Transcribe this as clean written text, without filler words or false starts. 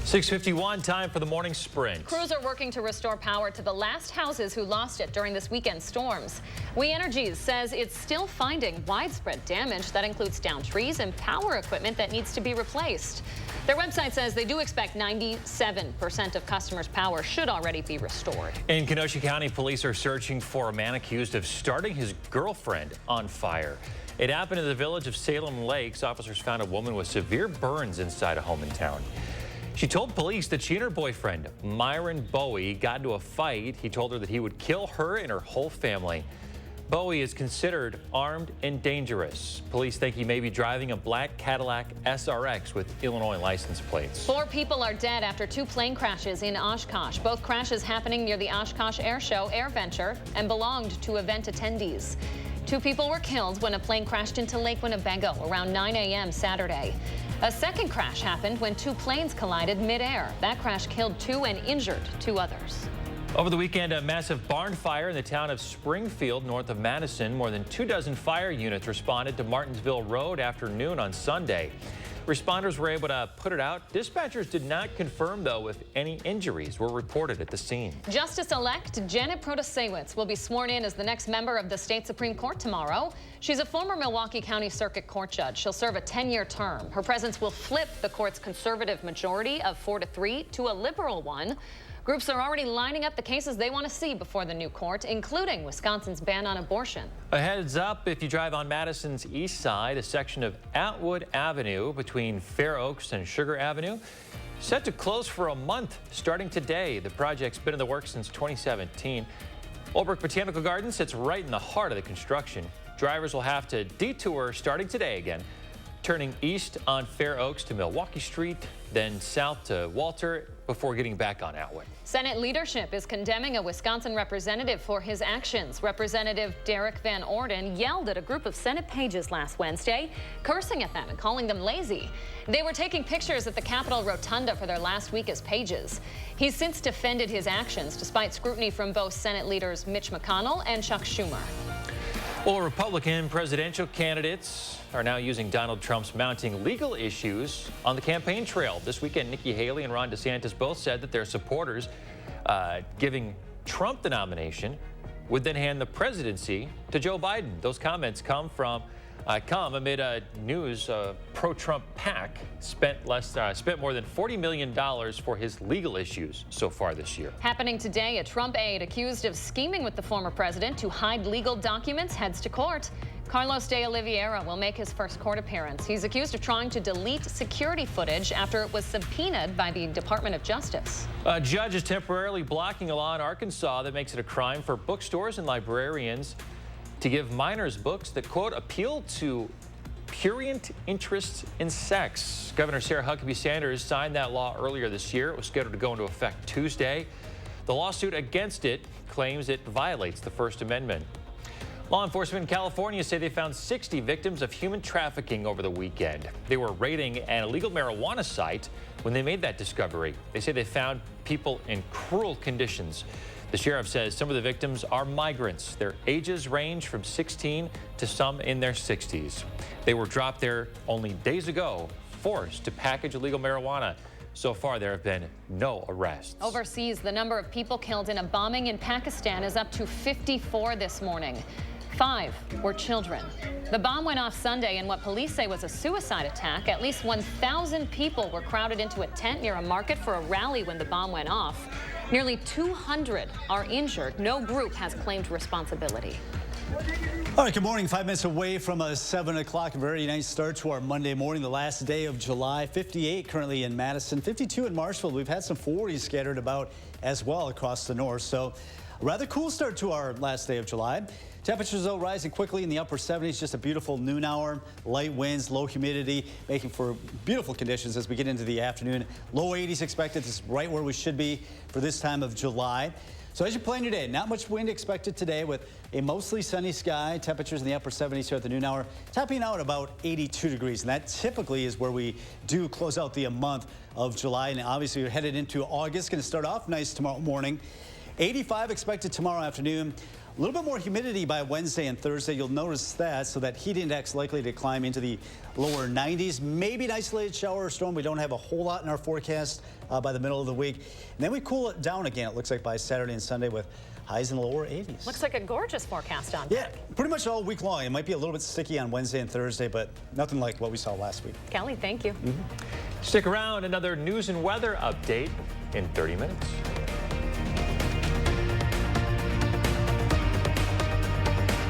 6:51, time for the morning sprint. Crews are working to restore power to the last houses who lost it during this weekend's storms. We Energies says it's still finding widespread damage that includes downed trees and power equipment that needs to be replaced. Their website says they do expect 97% of customers' power should already be restored. In Kenosha County, police are searching for a man accused of starting his girlfriend on fire. It happened in the village of Salem Lakes. Officers found a woman with severe burns inside a home in town. She told police that she and her boyfriend, Myron Bowie, got into a fight. He told her that he would kill her and her whole family. Bowie is considered armed and dangerous. Police think he may be driving a black Cadillac SRX with Illinois license plates. 4 people are dead after 2 plane crashes in Oshkosh. Both crashes happening near the Oshkosh Air Show AirVenture and belonged to event attendees. 2 people were killed when a plane crashed into Lake Winnebago around 9 a.m. Saturday. A second crash happened when 2 planes collided midair. That crash killed 2 and injured 2 others. Over the weekend, a massive barn fire in the town of Springfield, north of Madison. More than 24 fire units responded to Martinsville Road after noon on Sunday. Responders were able to put it out. Dispatchers did not confirm, though, if any injuries were reported at the scene. Justice-elect Janet Protasewicz will be sworn in as the next member of the state Supreme Court tomorrow. She's a former Milwaukee County Circuit Court judge. She'll serve a 10-year term. Her presence will flip the court's conservative majority of 4-3 to a liberal one. Groups are already lining up the cases they want to see before the new court, including Wisconsin's ban on abortion. A heads up, if you drive on Madison's east side, a section of Atwood Avenue between Fair Oaks and Sugar Avenue set to close for a month starting today. The project's been in the works since 2017. Olbrook Botanical Garden sits right in the heart of the construction. Drivers will have to detour starting today again, turning east on Fair Oaks to Milwaukee Street, then south to Walter before getting back on Atwood. Senate leadership is condemning a Wisconsin representative for his actions. Representative Derek Van Orden yelled at a group of Senate pages last Wednesday, cursing at them and calling them lazy. They were taking pictures at the Capitol Rotunda for their last week as pages. He's since defended his actions despite scrutiny from both Senate leaders Mitch McConnell and Chuck Schumer. Well, Republican presidential candidates are now using Donald Trump's mounting legal issues on the campaign trail. This weekend, Nikki Haley and Ron DeSantis both said that their supporters giving Trump the nomination would then hand the presidency to Joe Biden. Those comments come amid news pro-Trump PAC spent more than $40 million for his legal issues so far this year. Happening today, a Trump aide accused of scheming with the former president to hide legal documents heads to court. Carlos de Oliveira will make his first court appearance. He's accused of trying to delete security footage after it was subpoenaed by the Department of Justice. A judge is temporarily blocking a law in Arkansas that makes it a crime for bookstores and librarians to give minors books that, quote, appeal to prurient interests in sex. Governor Sarah Huckabee Sanders signed that law earlier this year. It was scheduled to go into effect Tuesday. The lawsuit against it claims it violates the First Amendment. Law enforcement in California say they found 60 victims of human trafficking over the weekend. They were raiding an illegal marijuana site when they made that discovery. They say they found people in cruel conditions. The sheriff says some of the victims are migrants. Their ages range from 16 to some in their 60s. They were dropped there only days ago, forced to package illegal marijuana. So far, there have been no arrests. Overseas, the number of people killed in a bombing in Pakistan is up to 54 this morning. 5 were children. The bomb went off Sunday in what police say was a suicide attack. At least 1,000 people were crowded into a tent near a market for a rally when the bomb went off. Nearly 200 are injured. No group has claimed responsibility. All right, good morning. 5 minutes away from a 7 o'clock. Very nice start to our Monday morning, the last day of July. 58 currently in Madison, 52 in Marshfield. We've had some 40s scattered about as well across the north. So a rather cool start to our last day of July. Temperatures, though, rising quickly in the upper 70s. Just a beautiful noon hour. Light winds, low humidity, making for beautiful conditions as we get into the afternoon. Low 80s expected. This is right where we should be for this time of July. So as you plan your day, not much wind expected today with a mostly sunny sky. Temperatures in the upper 70s here at the noon hour, topping out about 82 degrees. And that typically is where we do close out the month of July. And obviously, we're headed into August. Going to start off nice tomorrow morning. 85 expected tomorrow afternoon. A little bit more humidity by Wednesday and Thursday. You'll notice that. So that heat index likely to climb into the lower 90s. Maybe an isolated shower or storm. We don't have a whole lot in our forecast by the middle of the week. And then we cool it down again, it looks like, by Saturday and Sunday with highs in the lower 80s. Looks like a gorgeous forecast on Yeah, pretty much all week long. It might be a little bit sticky on Wednesday and Thursday, but nothing like what we saw last week. Kelly, thank you. Stick around, another news and weather update in 30 minutes.